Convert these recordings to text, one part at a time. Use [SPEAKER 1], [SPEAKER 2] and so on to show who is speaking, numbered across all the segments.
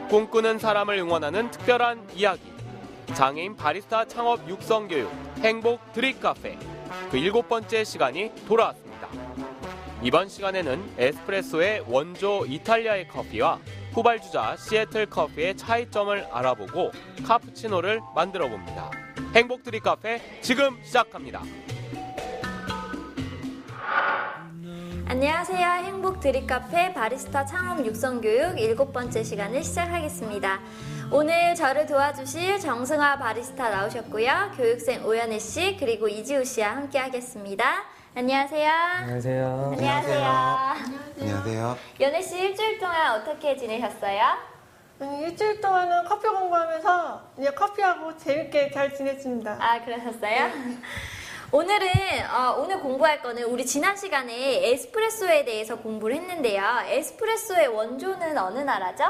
[SPEAKER 1] 꿈꾸는 사람을 응원하는 특별한 이야기. 장애인 바리스타 창업 육성 교육 행복 드립 카페. 그 7번째 시간이 돌아왔습니다. 이번 시간에는 에스프레소의 원조 이탈리아의 커피와 후발주자 시애틀 커피의 차이점을 알아보고 카푸치노를 만들어 봅니다. 행복 드립 카페 지금 시작합니다.
[SPEAKER 2] 안녕하세요. 행복 드립 카페 바리스타 창업 육성 교육 7번째 시간을 시작하겠습니다. 오늘 저를 도와주실 정승화 바리스타 나오셨고요. 교육생 오연혜 씨 그리고 이지우 씨와 함께 하겠습니다. 안녕하세요.
[SPEAKER 3] 안녕하세요.
[SPEAKER 2] 안녕하세요.
[SPEAKER 4] 안녕하세요.
[SPEAKER 2] 연혜 씨 일주일 동안 어떻게 지내셨어요?
[SPEAKER 5] 일주일 동안은 커피 공부하면서 이제 커피하고 재밌게 잘 지냈습니다.
[SPEAKER 2] 아, 그러셨어요? 오늘 공부할 거는 우리 지난 시간에 에스프레소에 대해서 공부를 했는데요. 에스프레소의 원조는 어느 나라죠?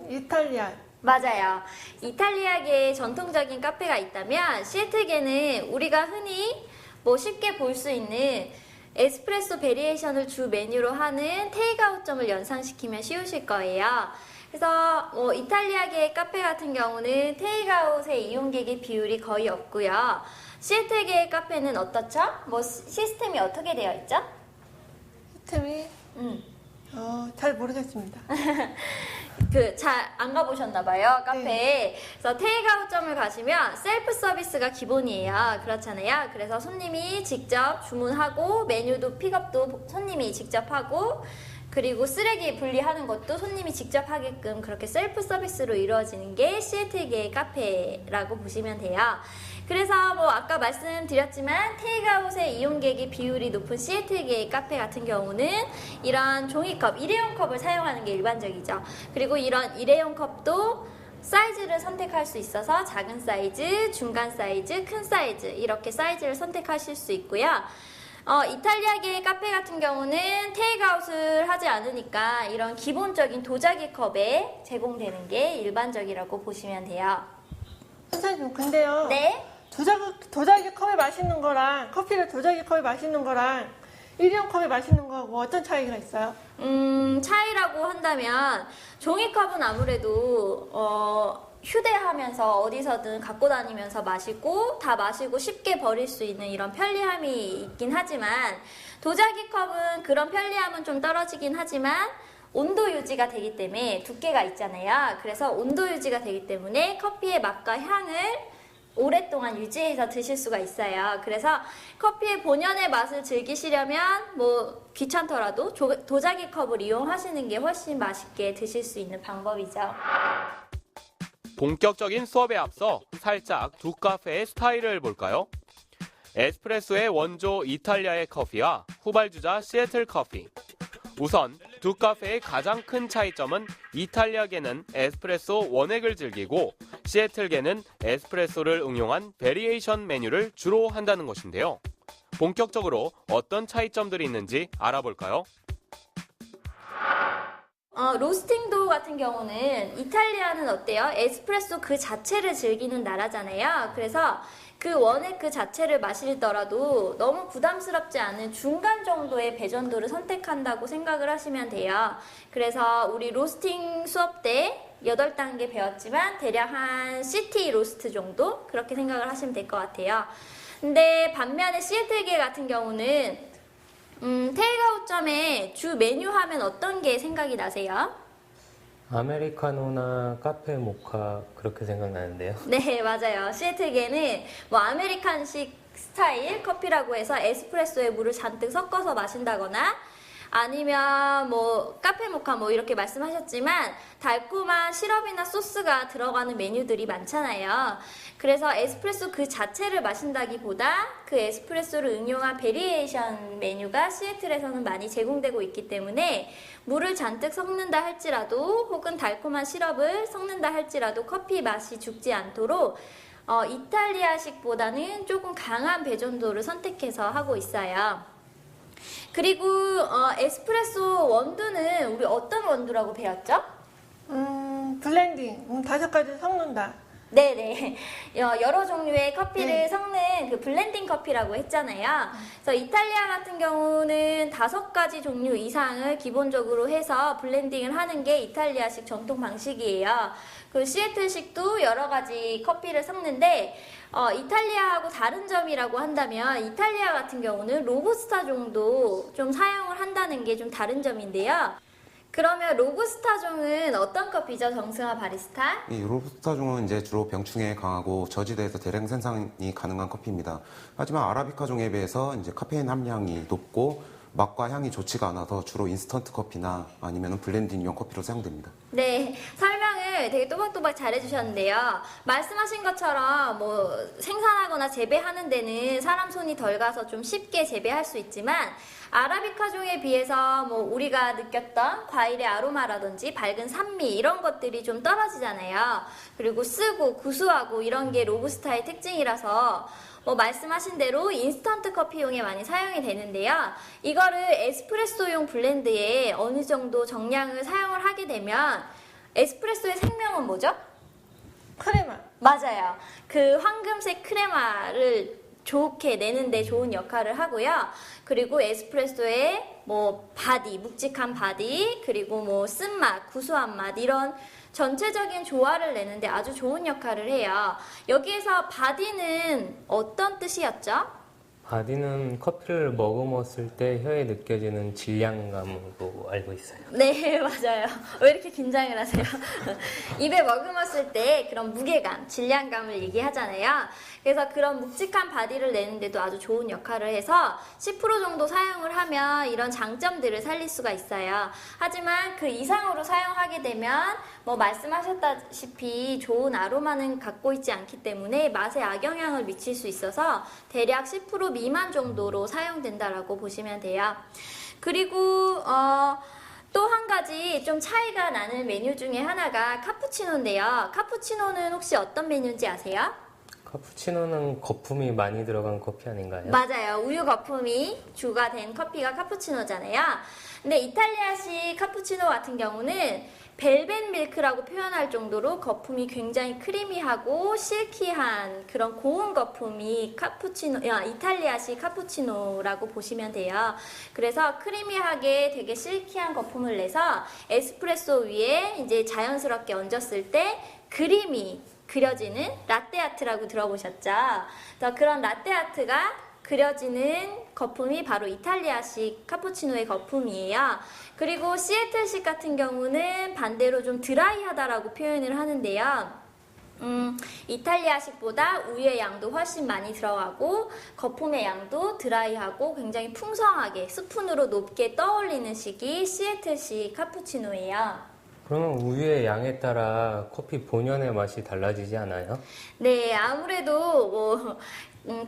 [SPEAKER 5] 이탈리아.
[SPEAKER 2] 맞아요. 이탈리아계의 전통적인 카페가 있다면 시애틀계는 우리가 흔히 쉽게 볼 수 있는 에스프레소 베리에이션을 주 메뉴로 하는 테이크아웃점을 연상시키면 쉬우실 거예요. 그래서 이탈리아계 카페 같은 경우는 테이크아웃의 이용객의 비율이 거의 없고요. 시애틀계 카페는 어떻죠? 시스템이 어떻게 되어 있죠?
[SPEAKER 5] 시스템이 잘 모르겠습니다.
[SPEAKER 2] 잘 안 가보셨나봐요, 카페에. 그래서 테이크아웃점을 가시면 셀프 서비스가 기본이에요. 그렇잖아요. 그래서 손님이 직접 주문하고 메뉴도 픽업도 손님이 직접 하고 그리고 쓰레기 분리하는 것도 손님이 직접 하게끔 그렇게 셀프 서비스로 이루어지는 게 시애틀계의 카페라고 보시면 돼요. 그래서 아까 말씀드렸지만 테이크아웃의 이용객의 비율이 높은 시애틀계의 카페 같은 경우는 이런 종이컵, 일회용 컵을 사용하는 게 일반적이죠. 그리고 이런 일회용 컵도 사이즈를 선택할 수 있어서 작은 사이즈, 중간 사이즈, 큰 사이즈 이렇게 사이즈를 선택하실 수 있고요. 이탈리아계 카페 같은 경우는 테이크아웃을 하지 않으니까 이런 기본적인 도자기 컵에 제공되는 게 일반적이라고 보시면 돼요.
[SPEAKER 5] 선생님, 근데요.
[SPEAKER 2] 네?
[SPEAKER 5] 도자기 컵에 마시는 거랑 커피를 도자기 컵에 마시는 거랑 일회용 컵에 마시는 거하고 어떤 차이가 있어요?
[SPEAKER 2] 차이라고 한다면 종이컵은 아무래도 휴대하면서 어디서든 갖고 다니면서 마시고 다 마시고 쉽게 버릴 수 있는 이런 편리함이 있긴 하지만 도자기 컵은 그런 편리함은 좀 떨어지긴 하지만 온도 유지가 되기 때문에 두께가 있잖아요. 그래서 온도 유지가 되기 때문에 커피의 맛과 향을 오랫동안 유지해서 드실 수가 있어요. 그래서 커피의 본연의 맛을 즐기시려면 귀찮더라도 도자기 컵을 이용하시는 게 훨씬 맛있게 드실 수 있는 방법이죠.
[SPEAKER 1] 본격적인 수업에 앞서 살짝 두 카페의 스타일을 볼까요? 에스프레소의 원조 이탈리아의 커피와 후발주자 시애틀 커피. 우선 두 카페의 가장 큰 차이점은 이탈리아계는 에스프레소 원액을 즐기고 시애틀계는 에스프레소를 응용한 베리에이션 메뉴를 주로 한다는 것인데요. 본격적으로 어떤 차이점들이 있는지 알아볼까요?
[SPEAKER 2] 로스팅도 같은 경우는 이탈리아는 어때요? 에스프레소 그 자체를 즐기는 나라잖아요. 그래서 그 원액 그 자체를 마시더라도 너무 부담스럽지 않은 중간 정도의 배전도를 선택한다고 생각을 하시면 돼요. 그래서 우리 로스팅 수업 때 8단계 배웠지만 대략 한 시티 로스트 정도? 그렇게 생각을 하시면 될 것 같아요. 근데 반면에 시애틀계 같은 경우는 테이크아웃점에 주 메뉴 하면 어떤 게 생각이 나세요?
[SPEAKER 3] 아메리카노나 카페 모카 그렇게 생각나는데요.
[SPEAKER 2] 네, 맞아요. 시애틀계는 아메리칸식 스타일 커피라고 해서 에스프레소에 물을 잔뜩 섞어서 마신다거나 아니면 카페 모카 이렇게 말씀하셨지만 달콤한 시럽이나 소스가 들어가는 메뉴들이 많잖아요. 그래서 에스프레소 그 자체를 마신다기보다 그 에스프레소를 응용한 베리에이션 메뉴가 시애틀에서는 많이 제공되고 있기 때문에 물을 잔뜩 섞는다 할지라도 혹은 달콤한 시럽을 섞는다 할지라도 커피 맛이 죽지 않도록 이탈리아식보다는 조금 강한 배전도를 선택해서 하고 있어요. 그리고 에스프레소 원두는 우리 어떤 원두라고 배웠죠?
[SPEAKER 5] 블렌딩, 5가지 섞는다.
[SPEAKER 2] 네네. 여러 종류의 커피를 섞는 그 블렌딩 커피라고 했잖아요. 그래서 이탈리아 같은 경우는 5가지 종류 이상을 기본적으로 해서 블렌딩을 하는 게 이탈리아식 전통 방식이에요. 그 시애틀식도 여러 가지 커피를 섞는데 이탈리아하고 다른 점이라고 한다면 이탈리아 같은 경우는 로부스타 종도 좀 사용을 한다는 게 좀 다른 점인데요. 그러면 로부스타 종은 어떤 커피죠, 정승아 바리스타?
[SPEAKER 4] 이 로부스타 종은 이제 주로 병충해에 강하고 저지대에서 대량 생산이 가능한 커피입니다. 하지만 아라비카 종에 비해서 이제 카페인 함량이 높고 맛과 향이 좋지가 않아서 주로 인스턴트 커피나 아니면 블렌딩용 커피로 사용됩니다.
[SPEAKER 2] 네, 설명을 되게 또박또박 잘해주셨는데요. 말씀하신 것처럼 뭐 생산하거나 재배하는 데는 사람 손이 덜 가서 좀 쉽게 재배할 수 있지만 아라비카 종에 비해서 뭐 우리가 느꼈던 과일의 아로마라든지 밝은 산미 이런 것들이 좀 떨어지잖아요. 그리고 쓰고 구수하고 이런 게 로부스타의 특징이라서 뭐 말씀하신 대로 인스턴트 커피용에 많이 사용이 되는데요. 이거를 에스프레소용 블렌드에 어느 정도 정량을 사용을 하게 되면 에스프레소의 생명은 뭐죠?
[SPEAKER 5] 크레마.
[SPEAKER 2] 맞아요. 그 황금색 크레마를 좋게 내는데 좋은 역할을 하고요. 그리고 에스프레소의 뭐 바디, 묵직한 바디, 그리고 뭐 쓴맛, 구수한 맛 이런 전체적인 조화를 내는데 아주 좋은 역할을 해요. 여기에서 바디는 어떤 뜻이었죠?
[SPEAKER 3] 바디는 커피를 머금었을 때 혀에 느껴지는 질량감으로 알고 있어요.
[SPEAKER 2] 네, 맞아요. 왜 이렇게 긴장을 하세요? 입에 머금었을 때 그런 무게감, 질량감을 얘기하잖아요. 그래서 그런 묵직한 바디를 내는데도 아주 좋은 역할을 해서 10% 정도 사용을 하면 이런 장점들을 살릴 수가 있어요. 하지만 그 이상으로 사용하게 되면 뭐 말씀하셨다시피 좋은 아로마는 갖고 있지 않기 때문에 맛에 악영향을 미칠 수 있어서 대략 10% 미만 정도로 사용된다라고 보시면 돼요. 그리고 또 한 가지 좀 차이가 나는 메뉴 중에 하나가 카푸치노인데요. 카푸치노는 혹시 어떤 메뉴인지 아세요?
[SPEAKER 3] 카푸치노는 거품이 많이 들어간 커피 아닌가요?
[SPEAKER 2] 맞아요. 우유 거품이 주가 된 커피가 카푸치노잖아요. 근데 이탈리아식 카푸치노 같은 경우는 벨벳 밀크라고 표현할 정도로 거품이 굉장히 크리미하고 실키한 그런 고운 거품이 이탈리아식 카푸치노라고 보시면 돼요. 그래서 크리미하게 되게 실키한 거품을 내서 에스프레소 위에 이제 자연스럽게 얹었을 때 그림이 그려지는 라떼아트라고 들어보셨죠? 그래서 그런 라떼아트가 그려지는 거품이 바로 이탈리아식 카푸치노의 거품이에요. 그리고 시애틀식 같은 경우는 반대로 좀 드라이하다라고 표현을 하는데요. 이탈리아식보다 우유의 양도 훨씬 많이 들어가고 거품의 양도 드라이하고 굉장히 풍성하게 스푼으로 높게 떠올리는 식이 시애틀식 카푸치노예요.
[SPEAKER 3] 그러면 우유의 양에 따라 커피 본연의 맛이 달라지지 않아요?
[SPEAKER 2] 네, 아무래도 뭐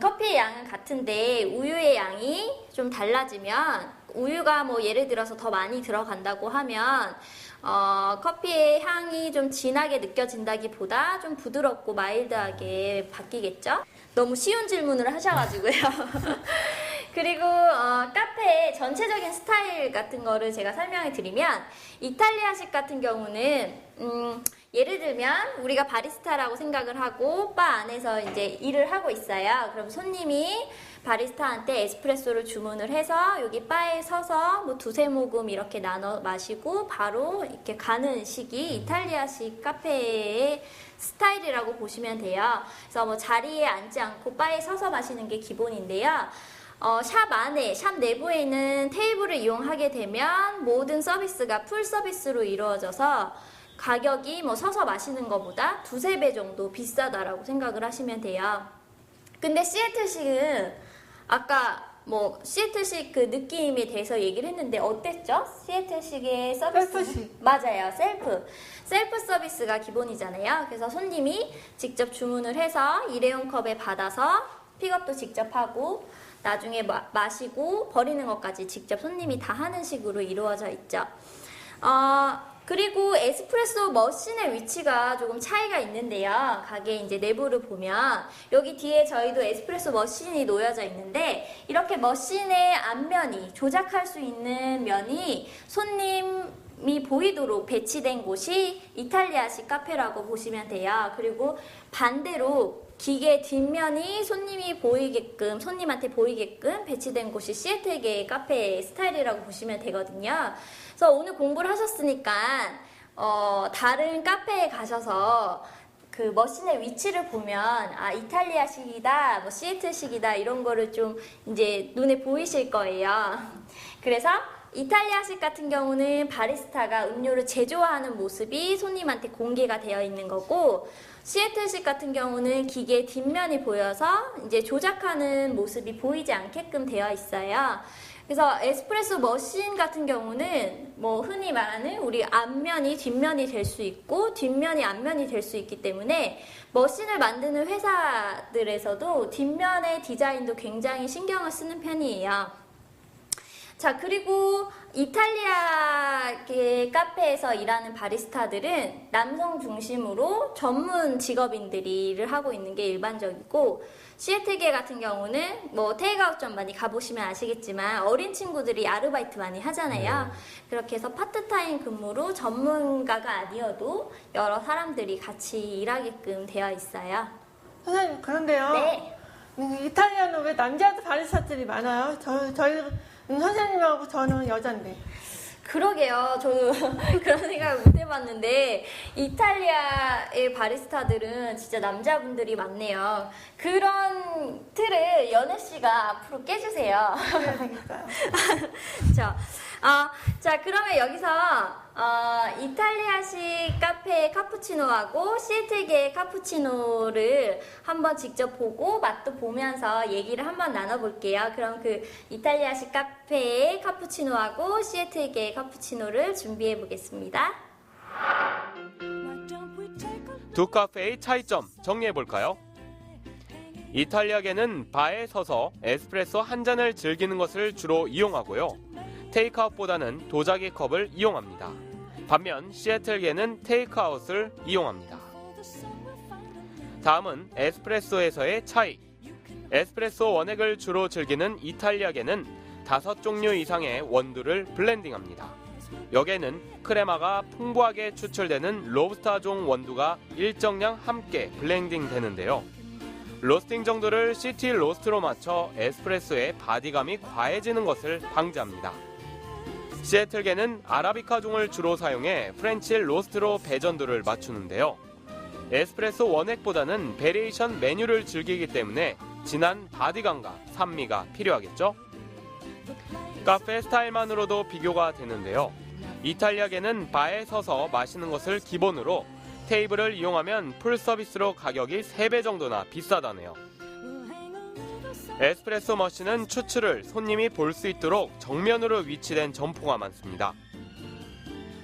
[SPEAKER 2] 커피의 양은 같은데 우유의 양이 좀 달라지면 우유가 뭐 예를 들어서 더 많이 들어간다고 하면 커피의 향이 좀 진하게 느껴진다기보다 좀 부드럽고 마일드하게 바뀌겠죠? 너무 쉬운 질문을 하셔가지고요. 그리고 카페의 전체적인 스타일 같은 거를 제가 설명해 드리면 이탈리아식 같은 경우는 예를 들면 우리가 바리스타라고 생각을 하고 바 안에서 이제 일을 하고 있어요. 그럼 손님이 바리스타한테 에스프레소를 주문을 해서 여기 바에 서서 뭐 2-3모금 이렇게 나눠 마시고 바로 이렇게 가는 식이 이탈리아식 카페의 스타일이라고 보시면 돼요. 그래서 뭐 자리에 앉지 않고 바에 서서 마시는 게 기본인데요. 샵 안에, 샵 내부에 있는 테이블을 이용하게 되면 모든 서비스가 풀 서비스로 이루어져서 가격이 뭐 서서 마시는 것보다 2-3배 정도 비싸다라고 생각을 하시면 돼요. 근데 시애틀식은 아까 뭐 시애틀식 그 느낌에 대해서 얘기를 했는데 어땠죠? 시애틀식의 서비스?
[SPEAKER 5] 셀프식.
[SPEAKER 2] 맞아요. 셀프 서비스가 기본이잖아요. 그래서 손님이 직접 주문을 해서 일회용 컵에 받아서 픽업도 직접 하고 나중에 마시고 버리는 것까지 직접 손님이 다 하는 식으로 이루어져 있죠. 그리고 에스프레소 머신의 위치가 조금 차이가 있는데요. 가게 이제 내부를 보면 여기 뒤에 저희도 에스프레소 머신이 놓여져 있는데 이렇게 머신의 앞면이 조작할 수 있는 면이 손님이 보이도록 배치된 곳이 이탈리아식 카페라고 보시면 돼요. 그리고 반대로 기계 뒷면이 손님한테 보이게끔 배치된 곳이 시애틀계의 카페 스타일이라고 보시면 되거든요. 그래서 오늘 공부를 하셨으니까 다른 카페에 가셔서 그 머신의 위치를 보면 아 이탈리아식이다, 뭐 시애틀식이다 이런 거를 좀 이제 눈에 보이실 거예요. 그래서 이탈리아식 같은 경우는 바리스타가 음료를 제조하는 모습이 손님한테 공개가 되어 있는 거고, 시애틀식 같은 경우는 기계 뒷면이 보여서 이제 조작하는 모습이 보이지 않게끔 되어 있어요. 그래서 에스프레소 머신 같은 경우는 뭐 흔히 말하는 우리 앞면이 뒷면이 될 수 있고 뒷면이 앞면이 될 수 있기 때문에 머신을 만드는 회사들에서도 뒷면의 디자인도 굉장히 신경을 쓰는 편이에요. 자, 그리고 이탈리아계 카페에서 일하는 바리스타들은 남성 중심으로 전문 직업인들이 일을 하고 있는 게 일반적이고, 시애틀계 같은 경우는 뭐 테이크아웃점 많이 가보시면 아시겠지만 어린 친구들이 아르바이트 많이 하잖아요. 그렇게 해서 파트타임 근무로 전문가가 아니어도 여러 사람들이 같이 일하게끔 되어 있어요.
[SPEAKER 5] 선생님, 그런데요.
[SPEAKER 2] 네.
[SPEAKER 5] 이탈리아는 왜 남자 바리스타들이 많아요? 저희 선생님하고 저는 여잔데.
[SPEAKER 2] 그러게요. 저도 그런 생각을 못 해봤는데 이탈리아의 바리스타들은 진짜 남자분들이 많네요. 그런 틀을 연애 씨가 앞으로 깨주세요.
[SPEAKER 5] 그래야 되니까요.
[SPEAKER 2] 자, 그러면 여기서 이탈리아식 카페의 카푸치노하고 시애틀계의 카푸치노를 한번 직접 보고 맛도 보면서 얘기를 한번 나눠볼게요. 그럼 그 이탈리아식 카페의 카푸치노하고 시애틀계의 카푸치노를 준비해 보겠습니다.
[SPEAKER 1] 두 카페의 차이점 정리해 볼까요? 이탈리아계는 바에 서서 에스프레소 한 잔을 즐기는 것을 주로 이용하고요. 테이크아웃보다는 도자기 컵을 이용합니다. 반면 시애틀계는 테이크아웃을 이용합니다. 다음은 에스프레소에서의 차이. 에스프레소 원액을 주로 즐기는 이탈리아계는 5종류 이상의 원두를 블렌딩합니다. 여기에는 크레마가 풍부하게 추출되는 로부스타종 원두가 일정량 함께 블렌딩 되는데요. 로스팅 정도를 시티 로스트로 맞춰 에스프레소의 바디감이 과해지는 것을 방지합니다. 시애틀계는 아라비카 종을 주로 사용해 프렌치 로스트로 배전도를 맞추는데요. 에스프레소 원액보다는 베리에이션 메뉴를 즐기기 때문에 진한 바디감과 산미가 필요하겠죠? 카페 스타일만으로도 비교가 되는데요. 이탈리아계는 바에 서서 마시는 것을 기본으로 테이블을 이용하면 풀 서비스로 가격이 3배 정도나 비싸다네요. 에스프레소 머신은 추출을 손님이 볼 수 있도록 정면으로 위치된 점포가 많습니다.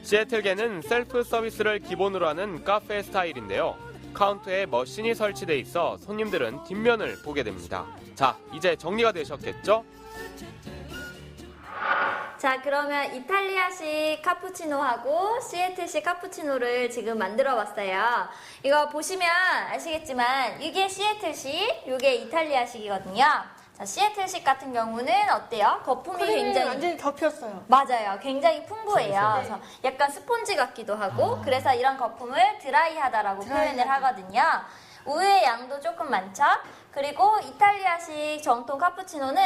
[SPEAKER 1] 시애틀계는 셀프 서비스를 기본으로 하는 카페 스타일인데요. 카운터에 머신이 설치돼 있어 손님들은 뒷면을 보게 됩니다. 자, 이제 정리가 되셨겠죠?
[SPEAKER 2] 자, 그러면 이탈리아식 카푸치노하고 시애틀식 카푸치노를 지금 만들어 봤어요. 이거 보시면 아시겠지만 이게 시애틀식, 이게 이탈리아식이거든요. 자, 시애틀식 같은 경우는 어때요? 거품이
[SPEAKER 5] 크림이
[SPEAKER 2] 굉장히
[SPEAKER 5] 완전히 덮였어요.
[SPEAKER 2] 맞아요. 굉장히 풍부해요.
[SPEAKER 5] 네.
[SPEAKER 2] 그래서 약간 스폰지 같기도 하고 그래서 이런 거품을 드라이하다라고 표현을 하거든요. 우유의 양도 조금 많죠? 그리고 이탈리아식 정통 카푸치노는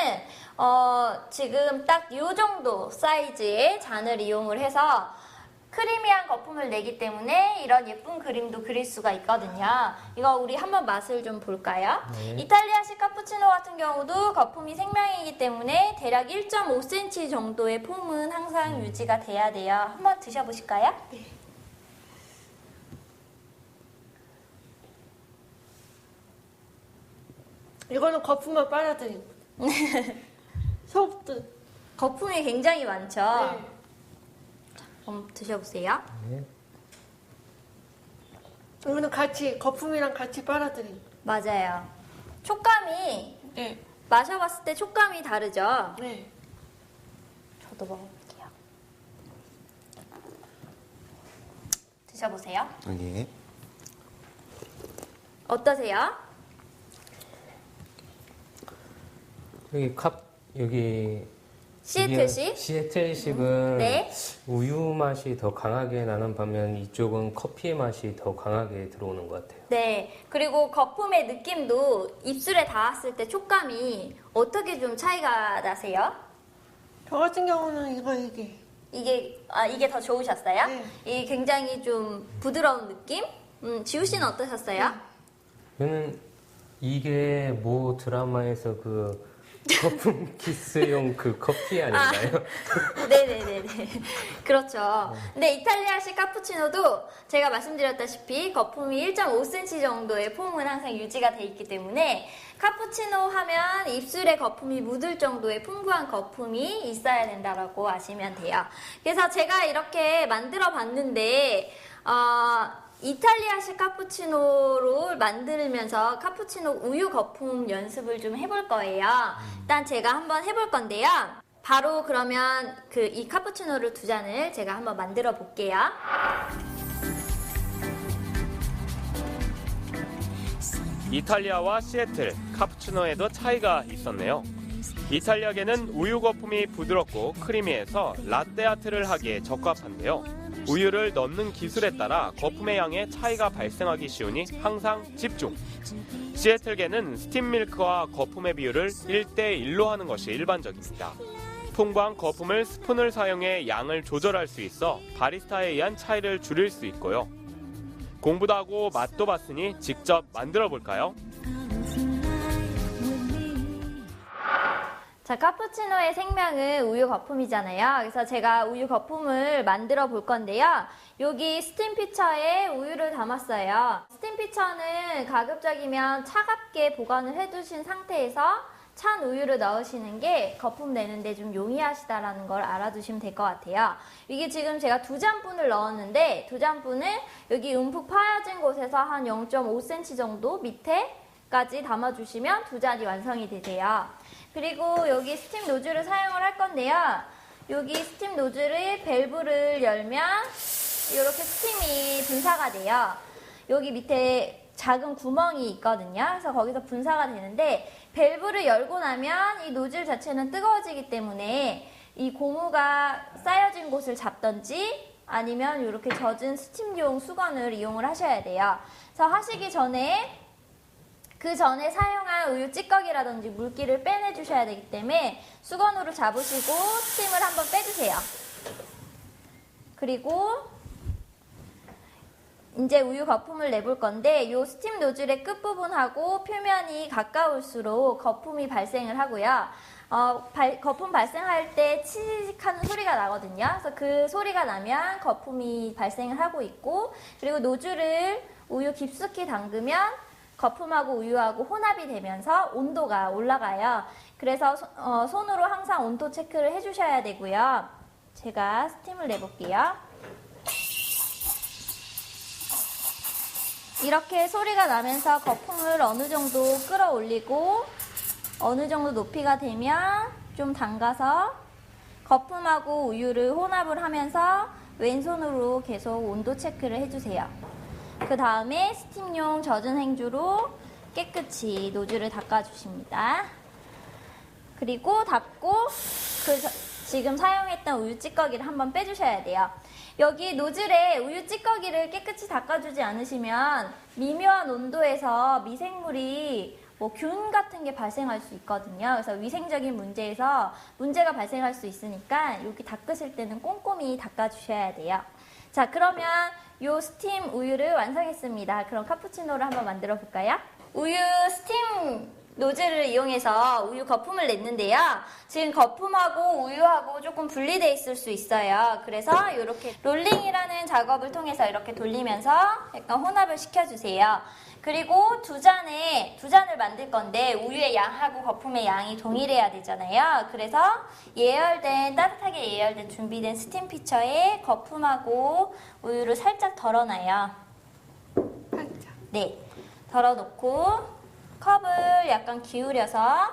[SPEAKER 2] 지금 딱 이 정도 사이즈의 잔을 이용을 해서 크리미한 거품을 내기 때문에 이런 예쁜 그림도 그릴 수가 있거든요. 이거 우리 한번 맛을 좀 볼까요?
[SPEAKER 3] 네.
[SPEAKER 2] 이탈리아식 카푸치노 같은 경우도 거품이 생명이기 때문에 대략 1.5cm 정도의 폼은 항상 유지가 돼야 돼요. 한번 드셔보실까요? 네.
[SPEAKER 5] 이거는 거품만 빨아들이고. 소프트.
[SPEAKER 2] 거품이 굉장히 많죠?
[SPEAKER 5] 네.
[SPEAKER 2] 한번 드셔보세요.
[SPEAKER 3] 네.
[SPEAKER 5] 이거는 같이 거품이랑 같이 빨아들이고.
[SPEAKER 2] 맞아요. 촉감이
[SPEAKER 5] 네.
[SPEAKER 2] 마셔봤을 때 촉감이 다르죠?
[SPEAKER 5] 네.
[SPEAKER 2] 저도 먹어볼게요. 드셔보세요.
[SPEAKER 4] 예.
[SPEAKER 2] 어떠세요?
[SPEAKER 3] 여기
[SPEAKER 2] 시애틀식?
[SPEAKER 3] 시애틀식은
[SPEAKER 2] 네.
[SPEAKER 3] 우유 맛이 더 강하게 나는 반면 이쪽은 커피 맛이 더 강하게 들어오는 것 같아요.
[SPEAKER 2] 네. 그리고 거품의 느낌도 입술에 닿았을 때 촉감이 어떻게 좀 차이가 나세요?
[SPEAKER 5] 저 같은 경우는
[SPEAKER 2] 이게 더 좋으셨어요?
[SPEAKER 5] 네.
[SPEAKER 2] 이게 굉장히 좀 부드러운 느낌? 지우 씨는 어떠셨어요?
[SPEAKER 3] 저는 이게 뭐 드라마에서 그 거품 키스용 그 커피 아닌가요?
[SPEAKER 2] 네네네네. 그렇죠. 근데 이탈리아식 카푸치노도 제가 말씀드렸다시피 거품이 1.5cm 정도의 폼은 항상 유지가 돼 있기 때문에 카푸치노 하면 입술에 거품이 묻을 정도의 풍부한 거품이 있어야 된다라고 아시면 돼요. 그래서 제가 이렇게 만들어 봤는데, 이탈리아식 카푸치노를 만들면서 카푸치노 우유 거품 연습을 좀 해볼 거예요. 일단 제가 한번 해볼 건데요. 바로 그러면 이 카푸치노를 2잔을 제가 한번 만들어 볼게요.
[SPEAKER 1] 이탈리아와 시애틀, 카푸치노에도 차이가 있었네요. 이탈리아계는 우유 거품이 부드럽고 크리미해서 라떼 아트를 하기에 적합한데요. 우유를 넣는 기술에 따라 거품의 양에 차이가 발생하기 쉬우니 항상 집중. 시애틀계는 스팀 밀크와 거품의 비율을 1대1로 하는 것이 일반적입니다. 풍부한 거품을 스푼을 사용해 양을 조절할 수 있어 바리스타에 의한 차이를 줄일 수 있고요. 공부도 하고 맛도 봤으니 직접 만들어 볼까요?
[SPEAKER 2] 자, 카푸치노의 생명은 우유 거품이잖아요. 그래서 제가 우유 거품을 만들어 볼 건데요. 여기 스팀 피처에 우유를 담았어요. 스팀 피처는 가급적이면 차갑게 보관을 해두신 상태에서 찬 우유를 넣으시는 게 거품 내는데 좀 용이하시다라는 걸 알아두시면 될 것 같아요. 이게 지금 제가 2잔분을 넣었는데 2잔분을 여기 움푹 파여진 곳에서 한 0.5cm 정도 밑에까지 담아주시면 2잔이 완성이 되세요. 그리고 여기 스팀 노즐을 사용을 할 건데요. 여기 스팀 노즐의 밸브를 열면 이렇게 스팀이 분사가 돼요. 여기 밑에 작은 구멍이 있거든요. 그래서 거기서 분사가 되는데 밸브를 열고 나면 이 노즐 자체는 뜨거워지기 때문에 이 고무가 쌓여진 곳을 잡던지 아니면 이렇게 젖은 스팀용 수건을 이용을 하셔야 돼요. 그래서 하시기 전에 그 전에 사용한 우유 찌꺼기라든지 물기를 빼내 주셔야 되기 때문에 수건으로 잡으시고 스팀을 한번 빼주세요. 그리고 이제 우유 거품을 내볼 건데 이 스팀 노즐의 끝부분하고 표면이 가까울수록 거품이 발생을 하고요. 거품 발생할 때 치익 하는 소리가 나거든요. 그래서 그 소리가 나면 거품이 발생을 하고 있고, 그리고 노즐을 우유 깊숙이 담그면 거품하고 우유하고 혼합이 되면서 온도가 올라가요. 그래서 손으로 항상 온도 체크를 해주셔야 되고요. 제가 스팀을 내볼게요. 이렇게 소리가 나면서 거품을 어느 정도 끌어올리고 어느 정도 높이가 되면 좀 담가서 거품하고 우유를 혼합을 하면서 왼손으로 계속 온도 체크를 해주세요. 그 다음에 스팀용 젖은 행주로 깨끗이 노즐을 닦아주십니다. 그리고 닦고 지금 사용했던 우유 찌꺼기를 한번 빼주셔야 돼요. 여기 노즐에 우유 찌꺼기를 깨끗이 닦아주지 않으시면 미묘한 온도에서 미생물이 균 같은 게 발생할 수 있거든요. 그래서 위생적인 문제가 발생할 수 있으니까 여기 닦으실 때는 꼼꼼히 닦아주셔야 돼요. 자, 그러면 요 스팀 우유를 완성했습니다. 그럼 카푸치노를 한번 만들어 볼까요? 우유 스팀 노즐을 이용해서 우유 거품을 냈는데요. 지금 거품하고 우유하고 조금 분리되어 있을 수 있어요. 그래서 이렇게 롤링이라는 작업을 통해서 이렇게 돌리면서 약간 혼합을 시켜주세요. 그리고 두 잔을 만들 건데 우유의 양하고 거품의 양이 동일해야 되잖아요. 그래서 따뜻하게 예열된 준비된 스팀 피처에 거품하고 우유를 살짝 덜어놔요.
[SPEAKER 5] 살짝.
[SPEAKER 2] 네, 덜어놓고 컵을 약간 기울여서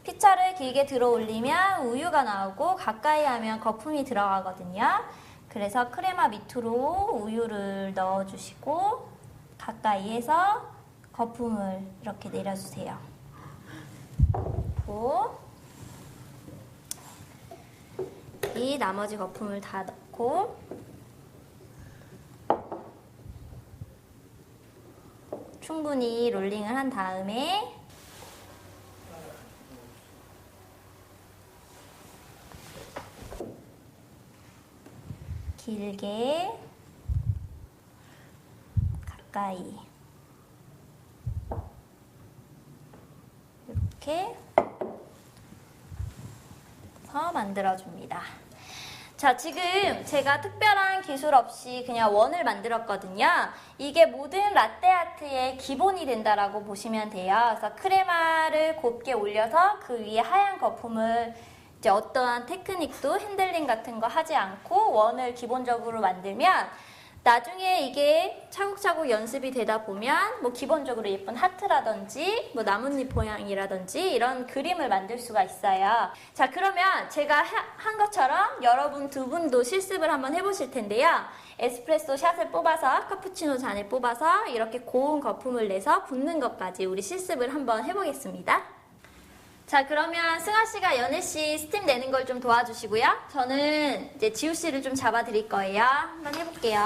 [SPEAKER 2] 피처를 길게 들어 올리면 우유가 나오고 가까이 하면 거품이 들어가거든요. 그래서 크레마 밑으로 우유를 넣어주시고 가까이에서 거품을 이렇게 내려주세요. 여기 나머지 거품을 다 넣고 충분히 롤링을 한 다음에 길게 가까이 이렇게 해서 만들어줍니다. 자, 지금 제가 특별한 기술 없이 그냥 원을 만들었거든요. 이게 모든 라떼 아트의 기본이 된다라고 보시면 돼요. 그래서 크레마를 곱게 올려서 그 위에 하얀 거품을 이제 어떠한 테크닉도 핸들링 같은 거 하지 않고 원을 기본적으로 만들면 나중에 이게 차곡차곡 연습이 되다 보면 뭐 기본적으로 예쁜 하트라든지 뭐 나뭇잎 모양이라든지 이런 그림을 만들 수가 있어요. 자, 그러면 제가 한 것처럼 여러분 두 분도 실습을 한번 해보실 텐데요. 에스프레소 샷을 뽑아서 카푸치노 잔을 뽑아서 이렇게 고운 거품을 내서 붓는 것까지 우리 실습을 한번 해보겠습니다. 자, 그러면 승아 씨가 연애 씨 스팀 내는 걸 좀 도와주시고요. 저는 이제 지우 씨를 좀 잡아 드릴 거예요. 한번 해볼게요.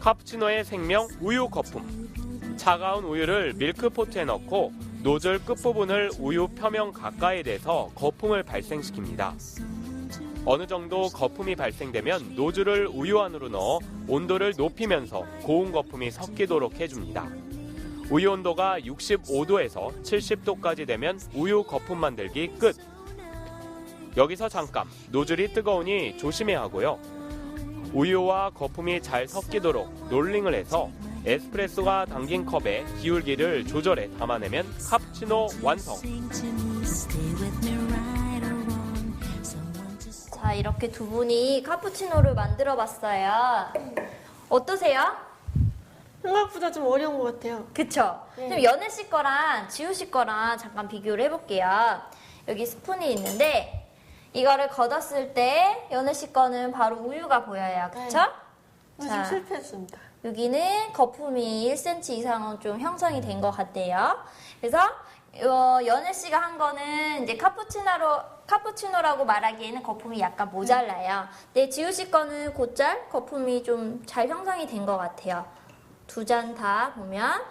[SPEAKER 1] 카푸치노의 생명 우유 거품. 차가운 우유를 밀크포트에 넣고 노즐 끝부분을 우유 표면 가까이 대서 거품을 발생시킵니다. 어느 정도 거품이 발생되면 노즐을 우유 안으로 넣어 온도를 높이면서 고운 거품이 섞이도록 해줍니다. 우유 온도가 65도에서 70도까지 되면 우유 거품 만들기 끝! 여기서 잠깐, 노즐이 뜨거우니 조심해야 하고요. 우유와 거품이 잘 섞이도록 롤링을 해서 에스프레소가 담긴 컵에 기울기를 조절해 담아내면 카푸치노 완성!
[SPEAKER 2] 자, 이렇게 두 분이 카푸치노를 만들어 봤어요. 어떠세요?
[SPEAKER 5] 생각보다 좀 어려운 것 같아요.
[SPEAKER 2] 그쵸?
[SPEAKER 5] 네.
[SPEAKER 2] 그럼 연애 씨 거랑 지우 씨 거랑 잠깐 비교를 해볼게요. 여기 스푼이 있는데 이거를 걷었을 때 연애 씨 거는 바로 우유가 보여요. 그쵸?
[SPEAKER 5] 네.
[SPEAKER 2] 자,
[SPEAKER 5] 지금 실패했습니다.
[SPEAKER 2] 여기는 거품이 1cm 이상은 좀 형성이 된 것 같대요. 그래서 연애 씨가 한 거는 이제 카푸치노라고 말하기에는 거품이 약간 모자라요. 근데 지우 씨 거는 곧잘 거품이 좀 잘 형성이 된 것 같아요. 두 잔 다 보면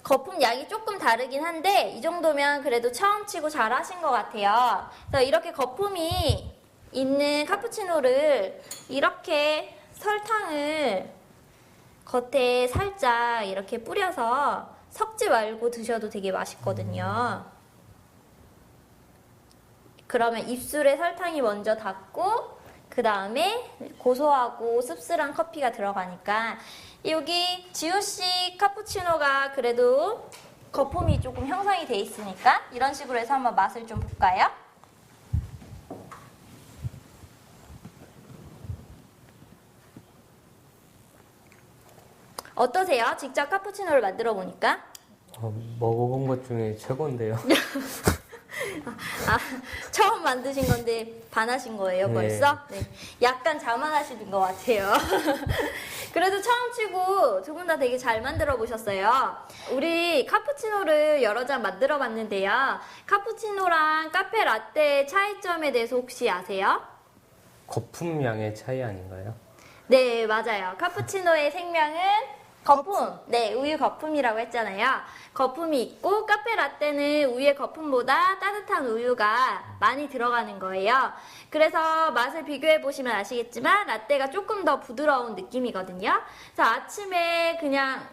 [SPEAKER 2] 거품 양이 조금 다르긴 한데 이 정도면 그래도 처음 치고 잘 하신 것 같아요. 그래서 이렇게 거품이 있는 카푸치노를 이렇게 설탕을 겉에 살짝 이렇게 뿌려서 섞지 말고 드셔도 되게 맛있거든요. 그러면 입술에 설탕이 먼저 닿고 그 다음에 고소하고 씁쓸한 커피가 들어가니까 여기 지우씨 카푸치노가 그래도 거품이 조금 형성이 돼 있으니까 이런 식으로 해서 한번 맛을 좀 볼까요? 어떠세요? 직접 카푸치노를 만들어 보니까?
[SPEAKER 3] 먹어본 것 중에 최고인데요.
[SPEAKER 2] 아, 처음 만드신 건데 반하신 거예요,
[SPEAKER 3] 네.
[SPEAKER 2] 벌써? 네. 약간 자만하시는 것 같아요. 그래도 처음 치고 두 분 다 되게 잘 만들어 보셨어요. 우리 카푸치노를 여러 잔 만들어 봤는데요. 카푸치노랑 카페 라떼의 차이점에 대해서 혹시 아세요?
[SPEAKER 3] 거품 양의 차이 아닌가요?
[SPEAKER 2] 네, 맞아요. 카푸치노의 생명은 거품. 네, 우유 거품이라고 했잖아요. 거품이 있고 카페 라떼는 우유의 거품보다 따뜻한 우유가 많이 들어가는 거예요. 그래서 맛을 비교해 보시면 아시겠지만 라떼가 조금 더 부드러운 느낌이거든요. 그래서 아침에 그냥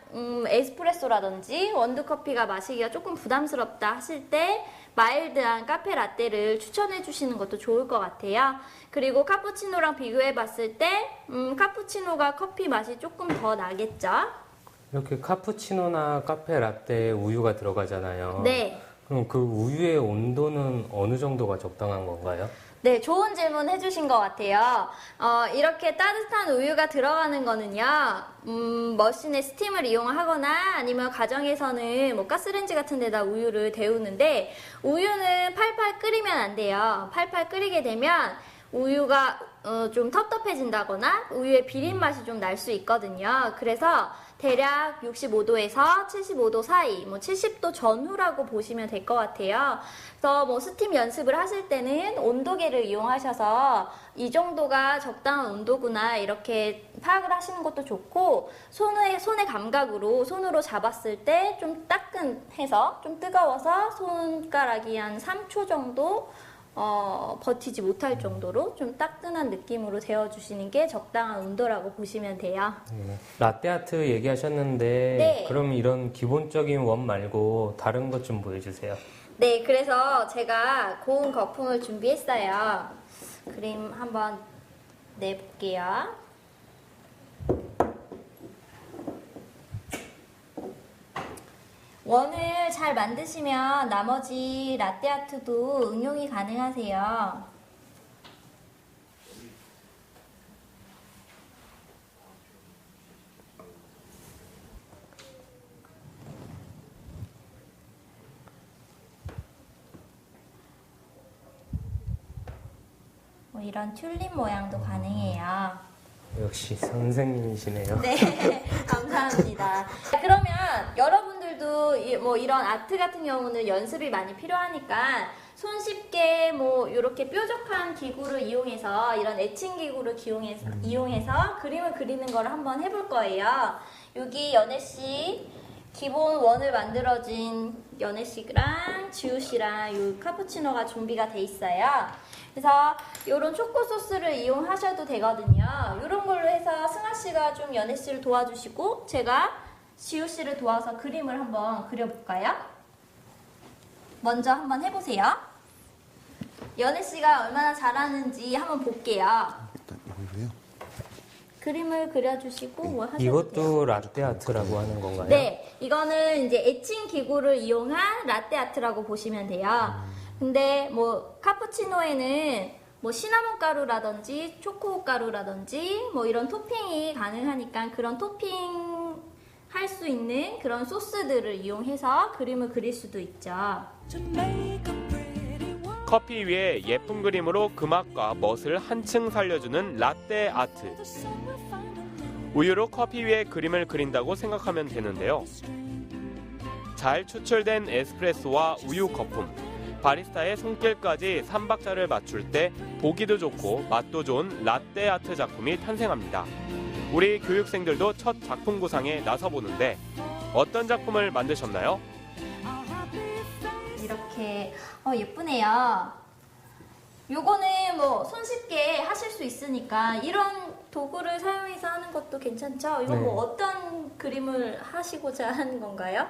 [SPEAKER 2] 에스프레소라든지 원두커피가 마시기가 조금 부담스럽다 하실 때 마일드한 카페 라떼를 추천해 주시는 것도 좋을 것 같아요. 그리고 카푸치노랑 비교해 봤을 때 카푸치노가 커피 맛이 조금 더 나겠죠?
[SPEAKER 3] 이렇게 카푸치노나 카페 라떼에 우유가 들어가잖아요.
[SPEAKER 2] 네.
[SPEAKER 3] 그럼 그 우유의 온도는 어느 정도가 적당한 건가요?
[SPEAKER 2] 네, 좋은 질문 해주신 것 같아요. 이렇게 따뜻한 우유가 들어가는 거는요, 머신에 스팀을 이용하거나 아니면 가정에서는 뭐 가스레인지 같은 데다 우유를 데우는데, 우유는 팔팔 끓이면 안 돼요. 팔팔 끓이게 되면 우유가 좀 텁텁해진다거나 우유의 비린 맛이 좀 날 수 있거든요. 그래서 대략 65도에서 75도 사이, 뭐 70도 전후라고 보시면 될 것 같아요. 그래서 뭐 스팀 연습을 하실 때는 온도계를 이용하셔서 이 정도가 적당한 온도구나 이렇게 파악을 하시는 것도 좋고, 손의 감각으로 손으로 잡았을 때 좀 따끈해서 좀 뜨거워서 손가락이 한 3초 정도 버티지 못할 정도로 좀 따끈한 느낌으로 데워주시는 게 적당한 온도라고 보시면 돼요.
[SPEAKER 3] 네. 라떼아트 얘기하셨는데
[SPEAKER 2] 네.
[SPEAKER 3] 그럼 이런 기본적인 원 말고 다른 것 좀 보여주세요.
[SPEAKER 2] 네, 그래서 제가 고운 거품을 준비했어요. 그림 한번 내볼게요. 원을 잘 만드시면 나머지 라떼아트도 응용이 가능하세요. 뭐 이런 튤립 모양도 가능해요.
[SPEAKER 3] 역시 선생님이시네요.
[SPEAKER 2] 네, 감사합니다. 그러면 여러분들도 뭐 이런 아트 같은 경우는 연습이 많이 필요하니까 손쉽게 뭐 이렇게 뾰족한 기구를 이용해서 이런 에칭 기구를 이용해서 그림을 그리는 걸 한번 해볼 거예요. 여기 연애 씨 기본 원을 만들어진 연애 씨랑 지우 씨랑 이 카푸치노가 준비가 돼 있어요. 그래서 이런 초코 소스를 이용하셔도 되거든요. 이런 걸로 해서 승아 씨가 좀 연애 씨를 도와주시고 제가 지우 씨를 도와서 그림을 한번 그려볼까요? 먼저 한번 해보세요. 연애 씨가 얼마나 잘하는지 한번 볼게요.
[SPEAKER 4] 일단 이거요.
[SPEAKER 2] 그림을 그려주시고 뭐 하셔도 돼요.
[SPEAKER 3] 이것도 라떼아트라고 하는 건가요?
[SPEAKER 2] 네, 이거는 이제 에칭 기구를 이용한 라떼 아트라고 보시면 돼요. 근데 뭐 카푸치노에는 뭐 시나몬 가루라든지 초코 가루라든지 뭐 이런 토핑이 가능하니까 그런 토핑 할 수 있는 그런 소스들을 이용해서 그림을 그릴 수도 있죠.
[SPEAKER 1] 커피 위에 예쁜 그림으로 그 맛과 멋을 한층 살려주는 라떼 아트. 우유로 커피 위에 그림을 그린다고 생각하면 되는데요. 잘 추출된 에스프레소와 우유 거품, 바리스타의 손길까지 3박자를 맞출 때 보기도 좋고 맛도 좋은 라떼 아트 작품이 탄생합니다. 우리 교육생들도 첫 작품 구상에 나서보는데 어떤 작품을 만드셨나요?
[SPEAKER 2] 이렇게 예쁘네요. 요거는 뭐 손쉽게 하실 수 있으니까 이런 도구를 사용해서 하는 것도 괜찮죠? 이건
[SPEAKER 3] 네.
[SPEAKER 2] 뭐 어떤 그림을 하시고자 하는 건가요?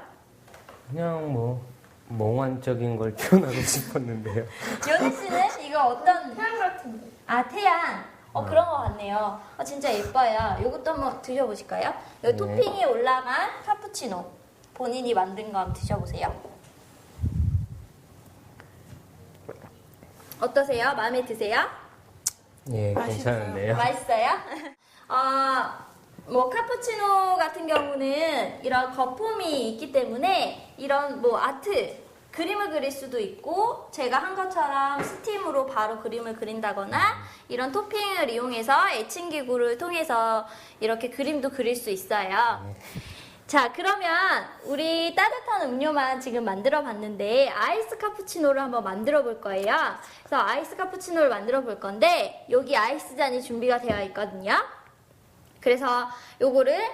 [SPEAKER 3] 그냥 뭐 몽환적인 걸 표현하고 싶었는데요.
[SPEAKER 2] 연희 씨는 이거 어떤
[SPEAKER 5] 태양 같은 거.
[SPEAKER 2] 아 태양 그런 것 같네요. 진짜 예뻐요. 이것도 한번 드셔보실까요? 여기
[SPEAKER 3] 네.
[SPEAKER 2] 토핑이 올라간 카푸치노 본인이 만든 거 한번 드셔보세요. 어떠세요? 마음에 드세요?
[SPEAKER 3] 예,
[SPEAKER 5] 맛있어요.
[SPEAKER 3] 괜찮은데요.
[SPEAKER 2] 맛있어요? 뭐 카푸치노 같은 경우는 이런 거품이 있기 때문에 이런 뭐 아트 그림을 그릴 수도 있고 제가 한 것처럼 스팀으로 바로 그림을 그린다거나 이런 토핑을 이용해서 에칭 기구를 통해서 이렇게 그림도 그릴 수 있어요. 자, 그러면 우리 따뜻한 음료만 지금 만들어 봤는데 아이스 카푸치노를 한번 만들어 볼 거예요. 그래서 아이스 카푸치노를 만들어 볼 건데 여기 아이스 잔이 준비가 되어 있거든요. 그래서 요거를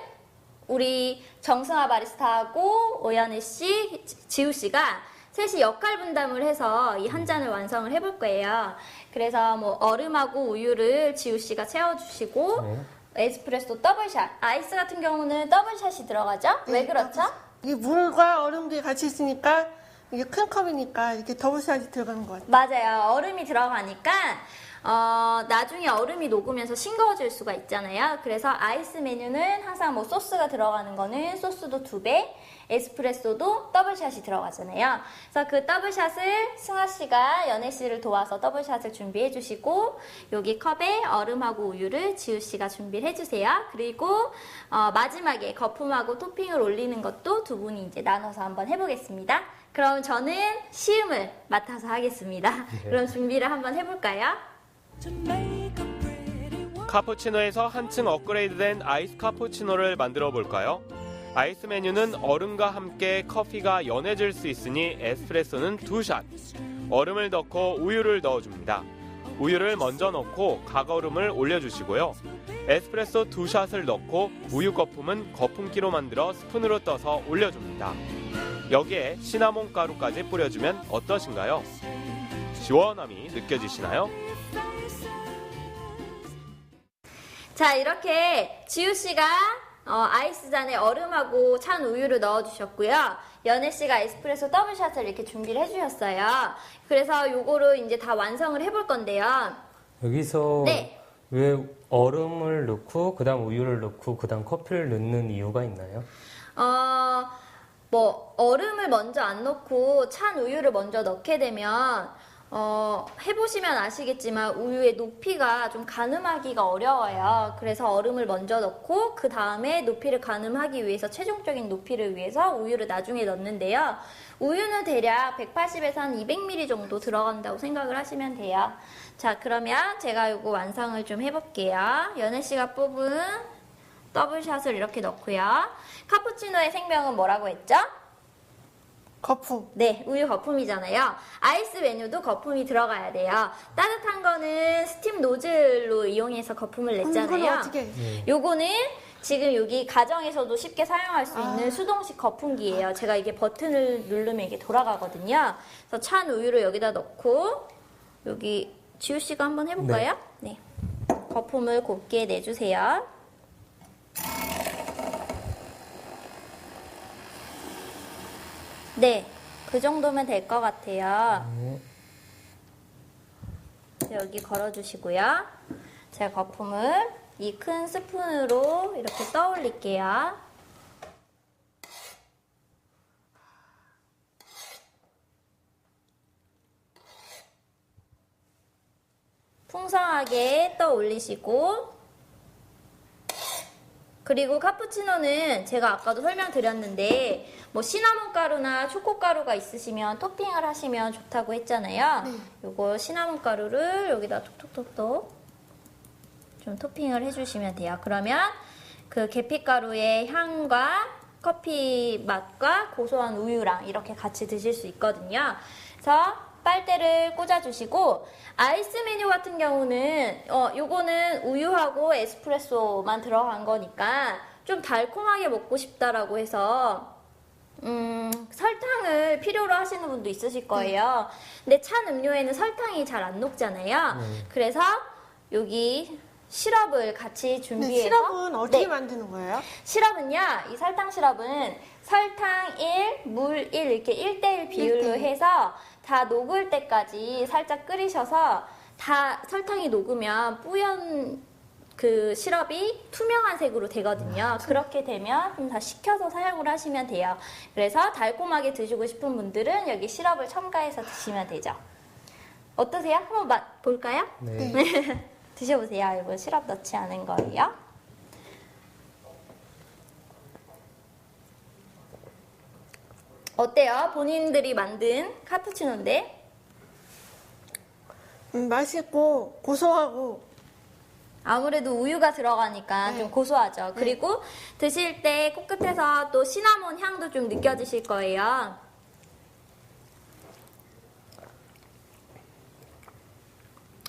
[SPEAKER 2] 우리 정승아 바리스타하고 오연희 씨, 지우 씨가 셋이 역할 분담을 해서 이 한 잔을 완성을 해볼 거예요. 그래서 뭐 얼음하고 우유를 지우 씨가 채워주시고
[SPEAKER 3] 네.
[SPEAKER 2] 에스프레소 더블샷. 아이스 같은 경우는 더블샷이 들어가죠? 왜 그렇죠?
[SPEAKER 5] 이게 물과 얼음들이 같이 있으니까 이게 큰 컵이니까 이렇게 더블샷이 들어가는 것 같아요.
[SPEAKER 2] 맞아요. 얼음이 들어가니까 나중에 얼음이 녹으면서 싱거워질 수가 있잖아요. 그래서 아이스 메뉴는 항상 뭐 소스가 들어가는 거는 소스도 2배, 에스프레소도 더블샷이 들어가잖아요. 그래서 그 더블샷을 승아 씨가 연애 씨를 도와서 더블샷을 준비해 주시고 여기 컵에 얼음하고 우유를 지우 씨가 준비를 해주세요. 그리고 마지막에 거품하고 토핑을 올리는 것도 두 분이 이제 나눠서 한번 해보겠습니다. 그럼 저는 시음을 맡아서 하겠습니다. 그럼 준비를 한번 해볼까요?
[SPEAKER 1] 카푸치노에서 한층 업그레이드된 아이스 카푸치노를 만들어 볼까요? 아이스 메뉴는 얼음과 함께 커피가 연해질 수 있으니 에스프레소는 2샷. 얼음을 넣고 우유를 넣어줍니다. 우유를 먼저 넣고 가거름을 올려주시고요. 에스프레소 2샷을 넣고 우유 거품은 거품기로 만들어 스푼으로 떠서 올려줍니다. 여기에 시나몬 가루까지 뿌려주면 어떠신가요? 시원함이 느껴지시나요?
[SPEAKER 2] 자, 이렇게 지우 씨가 아이스잔에 얼음하고 찬 우유를 넣어주셨고요. 연애 씨가 에스프레소 더블샷을 이렇게 준비를 해주셨어요. 그래서 요거를 이제 다 완성을 해볼 건데요.
[SPEAKER 3] 여기서
[SPEAKER 2] 네.
[SPEAKER 3] 왜 얼음을 넣고 그다음 우유를 넣고 그다음 커피를 넣는 이유가 있나요?
[SPEAKER 2] 얼음을 먼저 안 넣고 찬 우유를 먼저 넣게 되면 해보시면 아시겠지만 우유의 높이가 좀 가늠하기가 어려워요. 그래서 얼음을 먼저 넣고 그 다음에 높이를 가늠하기 위해서 최종적인 높이를 위해서 우유를 나중에 넣는데요. 우유는 대략 180에서 한 200ml 정도 들어간다고 생각을 하시면 돼요. 자, 그러면 제가 이거 완성을 좀 해볼게요. 연애 씨가 뽑은 더블샷을 이렇게 넣고요. 카푸치노의 생명은 뭐라고 했죠?
[SPEAKER 5] 거품.
[SPEAKER 2] 네, 우유 거품이잖아요. 아이스 메뉴도 거품이 들어가야 돼요. 따뜻한 거는 스팀 노즐로 이용해서 거품을
[SPEAKER 5] 이건
[SPEAKER 2] 냈잖아요.
[SPEAKER 5] 어떻게?
[SPEAKER 2] 요거는 지금 여기 가정에서도 쉽게 사용할 수 있는 수동식 거품기예요. 제가 이게 버튼을 누르면 이게 돌아가거든요. 그래서 찬 우유를 여기다 넣고 여기 지우 씨가 한번 해볼까요? 네. 거품을 곱게 내주세요. 네, 그 정도면 될 것 같아요. 여기 걸어주시고요. 제가 거품을 이 큰 스푼으로 이렇게 떠올릴게요. 풍성하게 떠올리시고, 그리고 카푸치노는 제가 아까도 설명드렸는데 뭐 시나몬 가루나 초코 가루가 있으시면 토핑을 하시면 좋다고 했잖아요. 요거 시나몬 가루를 여기다 톡톡톡톡 좀 토핑을 해주시면 돼요. 그러면 그 계피 가루의 향과 커피 맛과 고소한 우유랑 이렇게 같이 드실 수 있거든요. 그래서 빨대를 꽂아주시고, 아이스 메뉴 같은 경우는 요거는 우유하고 에스프레소만 들어간 거니까 좀 달콤하게 먹고 싶다라고 해서 설탕을 필요로 하시는 분도 있으실 거예요. 근데 찬 음료에는 설탕이 잘 안 녹잖아요. 그래서 여기 시럽을 같이
[SPEAKER 5] 네,
[SPEAKER 2] 준비해서
[SPEAKER 5] 시럽은 어떻게
[SPEAKER 2] 네.
[SPEAKER 5] 만드는 거예요?
[SPEAKER 2] 시럽은요, 이 설탕 시럽은 설탕 1, 물 1 이렇게 1대1 비율로
[SPEAKER 5] 1대1.
[SPEAKER 2] 해서 다 녹을 때까지 살짝 끓이셔서 다 설탕이 녹으면 뿌연 그 시럽이 투명한 색으로 되거든요. 그렇게 되면 좀 다 식혀서 사용을 하시면 돼요. 그래서 달콤하게 드시고 싶은 분들은 여기 시럽을 첨가해서 드시면 되죠. 어떠세요? 한번 맛볼까요?
[SPEAKER 3] 네.
[SPEAKER 2] 드셔보세요. 이거 시럽 넣지 않은 거예요. 어때요? 본인들이 만든 카푸치노인데?
[SPEAKER 5] 맛있고 고소하고
[SPEAKER 2] 아무래도 우유가 들어가니까
[SPEAKER 5] 네.
[SPEAKER 2] 좀 고소하죠. 그리고 드실 때 코끝에서 또 시나몬 향도 좀 느껴지실 거예요.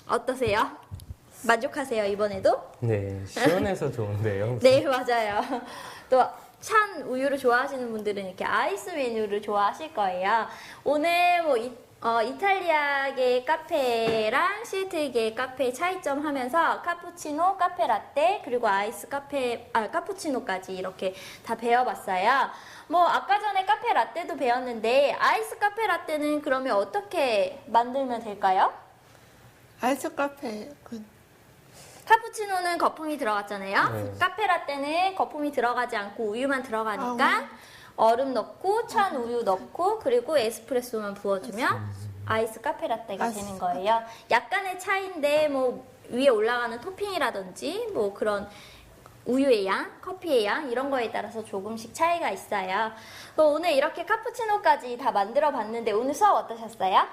[SPEAKER 2] 어떠세요? 만족하세요, 이번에도?
[SPEAKER 3] 네, 시원해서 좋은데요.
[SPEAKER 2] 네, 맞아요. 또 찬 우유를 좋아하시는 분들은 이렇게 아이스 메뉴를 좋아하실 거예요. 오늘 뭐 이탈리아계 카페랑 시애틀계 카페의 차이점 하면서 카푸치노, 카페라떼, 그리고 아이스 카푸치노까지 이렇게 다 배워봤어요. 뭐 아까 전에 카페라떼도 배웠는데 아이스 카페라떼는 그러면 어떻게 만들면 될까요?
[SPEAKER 5] 아이스 카페.
[SPEAKER 2] 카푸치노는 거품이 들어갔잖아요.
[SPEAKER 3] 네.
[SPEAKER 2] 카페라떼는 거품이 들어가지 않고 우유만 들어가니까 얼음 넣고 찬 우유 넣고 그리고 에스프레소만 부어주면 아이스 카페라떼가
[SPEAKER 5] 아이스
[SPEAKER 2] 되는 거예요. 약간의 차이인데 뭐 위에 올라가는 토핑이라든지 뭐 그런 우유의 양, 커피의 양 이런 거에 따라서 조금씩 차이가 있어요. 오늘 이렇게 카푸치노까지 다 만들어 봤는데 오늘 수업 어떠셨어요?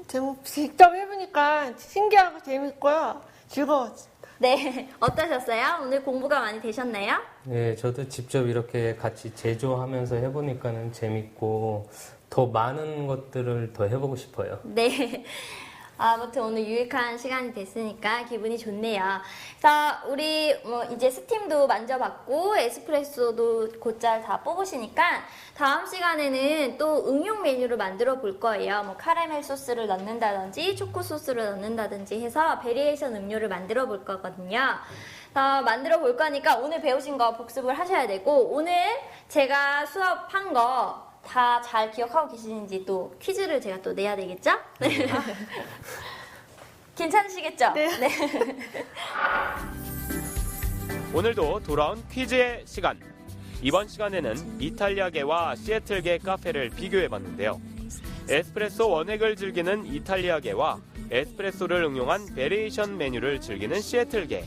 [SPEAKER 5] 제목 직접 해보니까 신기하고 재밌고요. 즐거웠어요.
[SPEAKER 2] 네, 어떠셨어요? 오늘 공부가 많이 되셨나요?
[SPEAKER 3] 네, 저도 직접 이렇게 같이 제조하면서 해보니까는 재밌고 더 많은 것들을 더 해보고 싶어요.
[SPEAKER 2] 네. 아무튼 오늘 유익한 시간이 됐으니까 기분이 좋네요. 자, 우리 이제 스팀도 만져봤고 에스프레소도 곧잘 다 뽑으시니까 다음 시간에는 또 응용 메뉴를 만들어 볼 거예요. 뭐 카라멜 소스를 넣는다든지 초코 소스를 넣는다든지 해서 베리에이션 음료를 만들어 볼 거거든요. 만들어 볼 거니까 오늘 배우신 거 복습을 하셔야 되고 오늘 제가 수업한 거 다 잘 기억하고 계시는지 또 퀴즈를 제가 또 내야 되겠죠? 네. 괜찮으시겠죠?
[SPEAKER 5] 네.
[SPEAKER 1] 오늘도 돌아온 퀴즈의 시간. 이번 시간에는 이탈리아계와 시애틀계 카페를 비교해봤는데요. 에스프레소 원액을 즐기는 이탈리아계와 에스프레소를 응용한 베리에이션 메뉴를 즐기는 시애틀계.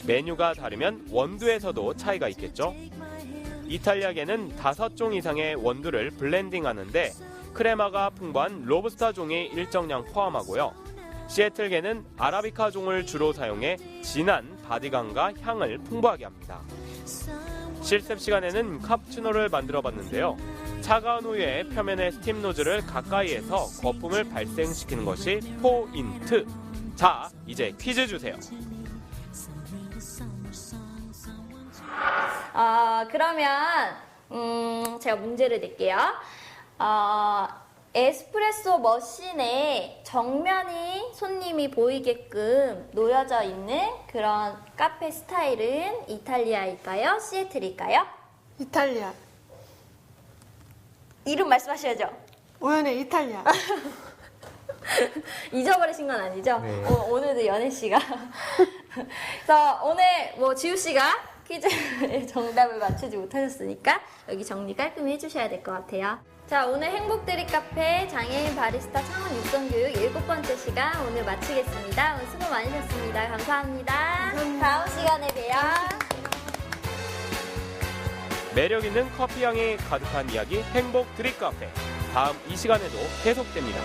[SPEAKER 1] 메뉴가 다르면 원두에서도 차이가 있겠죠? 이탈리아계는 5종 이상의 원두를 블렌딩하는데 크레마가 풍부한 로부스타 종이 일정량 포함하고요. 시애틀계는 아라비카 종을 주로 사용해 진한 바디감과 향을 풍부하게 합니다. 실습 시간에는 카푸치노를 만들어봤는데요. 차가운 우유의 표면의 스팀 노즐을 가까이에서 거품을 발생시키는 것이 포인트. 자, 이제 퀴즈 주세요.
[SPEAKER 2] 그러면 제가 문제를 낼게요. 에스프레소 머신에 정면이 손님이 보이게끔 놓여져 있는 그런 카페 스타일은 이탈리아일까요? 시애틀일까요?
[SPEAKER 5] 이탈리아.
[SPEAKER 2] 이름 말씀하셔야죠.
[SPEAKER 5] 우연의 이탈리아.
[SPEAKER 2] 잊어버리신 건 아니죠?
[SPEAKER 3] 네.
[SPEAKER 2] 오늘도 연애 씨가. 그래서 오늘 지우 씨가 퀴즈의 정답을 맞추지 못하셨으니까 여기 정리 깔끔히 해주셔야 될 것 같아요. 자, 오늘 행복드립 카페 장애인 바리스타 창원 육성교육 7번째 시간 오늘 마치겠습니다. 오늘 수고 많으셨습니다. 감사합니다. 다음 시간에 봬요.
[SPEAKER 1] 매력 있는 커피 향이 가득한 이야기 행복 드립 카페. 다음 이 시간에도 계속됩니다.